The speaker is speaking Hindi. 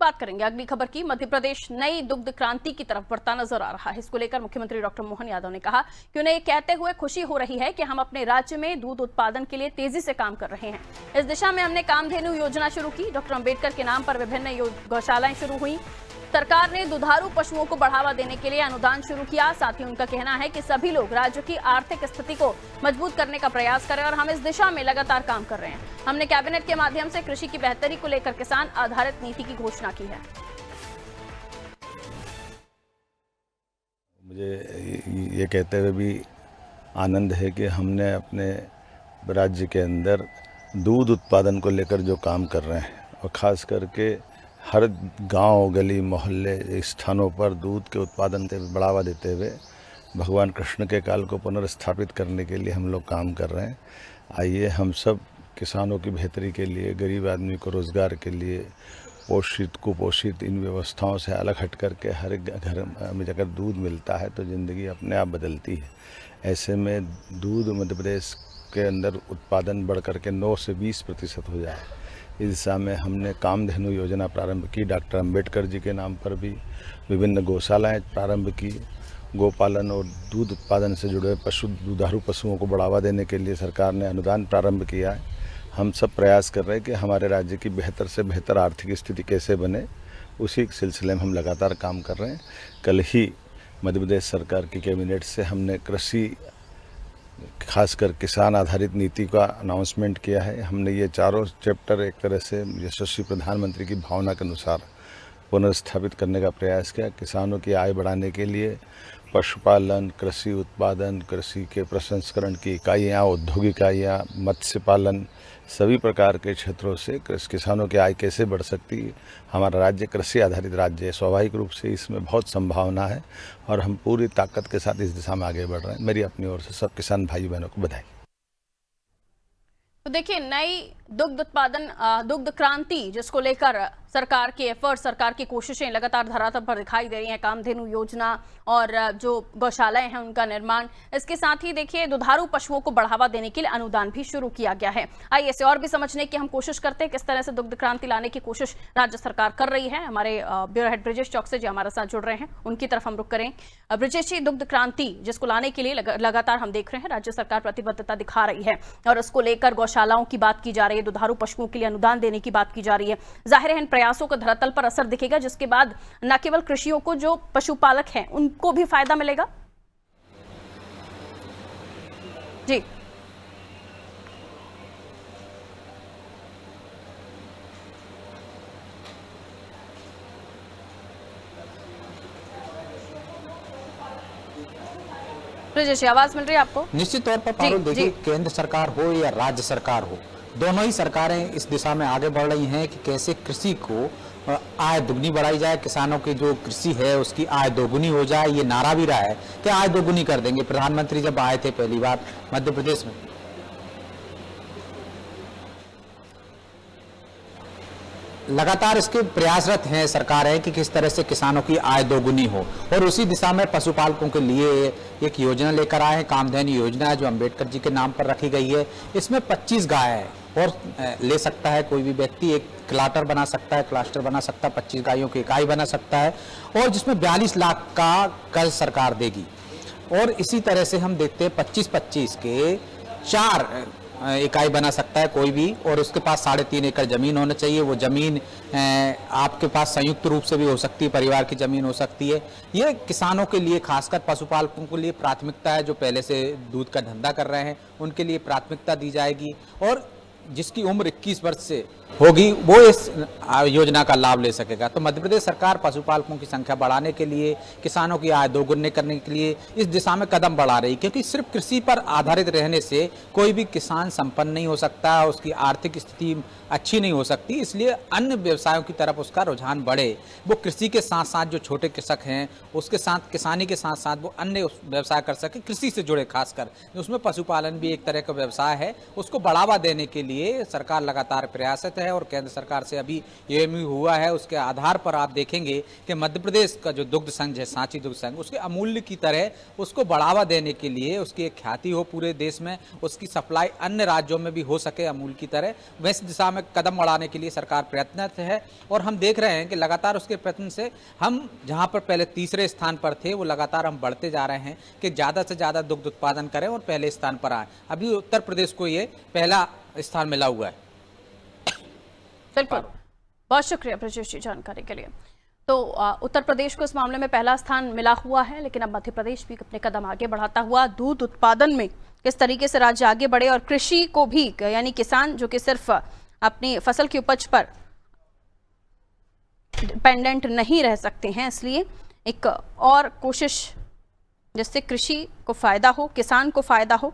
बात करेंगे अगली खबर की। मध्य प्रदेश नई दुग्ध क्रांति की तरफ बढ़ता नजर आ रहा है। इसको लेकर मुख्यमंत्री डॉक्टर मोहन यादव ने कहा कि उन्हें ये कहते हुए खुशी हो रही है कि हम अपने राज्य में दूध उत्पादन के लिए तेजी से काम कर रहे हैं। इस दिशा में हमने कामधेनु योजना शुरू की। डॉक्टर अंबेडकर के नाम पर विभिन्न गौशालाएं शुरू हुई। सरकार ने दुधारू पशुओं को बढ़ावा देने के लिए अनुदान शुरू किया। साथ ही उनका कहना है कि सभी लोग राज्य की आर्थिक स्थिति को मजबूत करने का प्रयास करें और हम इस दिशा में लगातार काम कर रहे हैं। हमने कैबिनेट के माध्यम से कृषि की बेहतरी को लेकर किसान आधारित नीति की घोषणा की है। मुझे ये कहते हुए भी आनंद है कि हमने अपने राज्य के अंदर दूध उत्पादन को लेकर जो काम कर रहे हैं और ख़ास करके हर गांव, गली, मोहल्ले स्थानों पर दूध के उत्पादन को बढ़ावा देते हुए भगवान कृष्ण के काल को पुनर्स्थापित करने के लिए हम लोग काम कर रहे हैं। आइए हम सब किसानों की बेहतरी के लिए, गरीब आदमी को रोज़गार के लिए, पोषित कुपोषित इन व्यवस्थाओं से अलग हट करके हर घर में अगर दूध मिलता है तो ज़िंदगी अपने आप बदलती है। ऐसे में दूध मध्य प्रदेश के अंदर उत्पादन बढ़ करके 9 से 20% हो जाए, इस दिशा में हमने कामधेनु योजना प्रारंभ की। डॉक्टर अंबेडकर जी के नाम पर भी विभिन्न गौशालाएं प्रारंभ की। गोपालन और दूध उत्पादन से जुड़े दुधारू पशुओं को बढ़ावा देने के लिए सरकार ने अनुदान प्रारंभ किया है। हम सब प्रयास कर रहे हैं कि हमारे राज्य की बेहतर से बेहतर आर्थिक स्थिति कैसे बने, उसी सिलसिले में हम लगातार काम कर रहे हैं। कल ही मध्य प्रदेश सरकार की कैबिनेट से हमने कृषि खासकर किसान आधारित नीति का अनाउंसमेंट किया है। हमने ये चारों चैप्टर एक तरह से यशस्वी प्रधानमंत्री की भावना के अनुसार पुनर्स्थापित करने का प्रयास किया। किसानों की आय बढ़ाने के लिए पशुपालन, कृषि उत्पादन, कृषि के प्रसंस्करण की इकाइयाँ, औद्योगिक इकाइयाँ, मत्स्य पालन, सभी प्रकार के क्षेत्रों से किसानों की आय कैसे बढ़ सकती है। हमारा राज्य कृषि आधारित राज्य है, स्वाभाविक रूप से इसमें बहुत संभावना है और हम पूरी ताकत के साथ इस दिशा में आगे बढ़ रहे हैं। मेरी अपनी ओर से सब किसान भाई बहनों को बधाई। तो देखिए, नई दुग्ध उत्पादन दुग्ध क्रांति जिसको लेकर सरकार के एफर्ट, सरकार की कोशिशें लगातार धरातल पर दिखाई दे रही हैं। कामधेनु योजना और जो गौशालाएं हैं उनका निर्माण, इसके साथ ही देखिए दुधारू पशुओं को बढ़ावा देने के लिए अनुदान भी शुरू किया गया है। आइए इसे और भी समझने की हम कोशिश करते हैं किस तरह से दुग्ध क्रांति लाने की कोशिश राज्य सरकार कर रही है। हमारे ब्यूरो हेड ब्रिजेश चौकसे जी हमारे साथ जुड़ रहे हैं, उनकी तरफ हम रुख करें। ब्रिजेश जी, दुग्ध क्रांति जिसको लाने के लिए लगातार हम देख रहे हैं राज्य सरकार प्रतिबद्धता दिखा रही है और उसको लेकर गौशालाओं की बात की जा रही है, दुधारू पशुओं के लिए अनुदान देने की बात की जा रही है। जाहिर है इन प्रयासों का धरातल पर असर दिखेगा, जिसके बाद न केवल कृषियों को, जो पशुपालक हैं उनको भी फायदा मिलेगा। जी ब्रिजेश, आवाज मिल रही है आपको? निश्चित तौर पर पारुल, देखिए केंद्र सरकार हो या राज्य सरकार हो, दोनों ही सरकारें इस दिशा में आगे बढ़ रही हैं कि कैसे कृषि को आय दुगनी बढ़ाई जाए, किसानों की जो कृषि है उसकी आय दोगुनी हो जाए। ये नारा भी रहा है कि आय दोगुनी कर देंगे। प्रधानमंत्री जब आए थे पहली बार मध्य प्रदेश में, लगातार इसके प्रयासरत हैं सरकारें कि किस तरह से किसानों की आय दोगुनी हो, और उसी दिशा में पशुपालकों के लिए एक योजना लेकर आए हैं। कामधेनु योजना है जो अंबेडकर जी के नाम पर रखी गई है। इसमें 25 गाय है और ले सकता है कोई भी व्यक्ति, एक क्लाटर बना सकता है, क्लस्टर बना सकता है, 25 गायों की इकाई बना सकता है, और जिसमें 42 लाख का कर्ज सरकार देगी। और इसी तरह से हम देखते हैं 25-25 के 4 इकाई बना सकता है कोई भी, और उसके पास 3.5 एकड़ जमीन होना चाहिए। वो जमीन आपके पास संयुक्त रूप से भी हो सकती है, परिवार की जमीन हो सकती है। ये किसानों के लिए, खासकर पशुपालकों के लिए प्राथमिकता है। जो पहले से दूध का धंधा कर रहे हैं उनके लिए प्राथमिकता दी जाएगी, और जिसकी उम्र 21 वर्ष से होगी वो इस योजना का लाभ ले सकेगा। तो मध्य प्रदेश सरकार पशुपालकों की संख्या बढ़ाने के लिए, किसानों की आय दोगुनी करने के लिए इस दिशा में कदम बढ़ा रही, क्योंकि सिर्फ कृषि पर आधारित रहने से कोई भी किसान संपन्न नहीं हो सकता, उसकी आर्थिक स्थिति अच्छी नहीं हो सकती। इसलिए अन्य व्यवसायों की तरफ उसका रुझान बढ़े। वो कृषि के साथ साथ जो छोटे कृषक हैं उसके साथ, किसानी के साथ साथ वो अन्य व्यवसाय कर सके, कृषि से जुड़े, खासकर उसमें पशुपालन भी एक तरह का व्यवसाय है। उसको बढ़ावा देने के लिए सरकार लगातार प्रयासरत है। है और केंद्र सरकार से अभी एमओयू हुआ है, उसके आधार पर आप देखेंगे कि मध्य प्रदेश का जो दुग्ध संघ है, सांची दुग्ध संघ, उसके अमूल्य की तरह उसको बढ़ावा देने के लिए, उसकी एक ख्याति हो पूरे देश में, उसकी सप्लाई अन्य राज्यों में भी हो सके अमूल की तरह, वैस दिशा में कदम बढ़ाने के लिए सरकार प्रयत्नरत है। और हम देख रहे हैं कि लगातार उसके प्रयत्न से हम जहां पर पहले तीसरे स्थान पर थे, वो लगातार हम बढ़ते जा रहे हैं कि ज़्यादा से ज़्यादा दुग्ध उत्पादन करें और पहले स्थान पर आए। अभी उत्तर प्रदेश को ये पहला स्थान मिला हुआ है। बिल्कुल, बहुत शुक्रिया ब्रजेश जी जानकारी के लिए। तो उत्तर प्रदेश को इस मामले में पहला स्थान मिला हुआ है, लेकिन अब मध्य प्रदेश भी अपने कदम आगे बढ़ाता हुआ दूध उत्पादन में किस तरीके से राज्य आगे बढ़े और कृषि को भी, यानी किसान जो कि सिर्फ अपनी फसल की उपज पर डिपेंडेंट नहीं रह सकते हैं, इसलिए एक और कोशिश जिससे कृषि को फायदा हो, किसान को फायदा हो,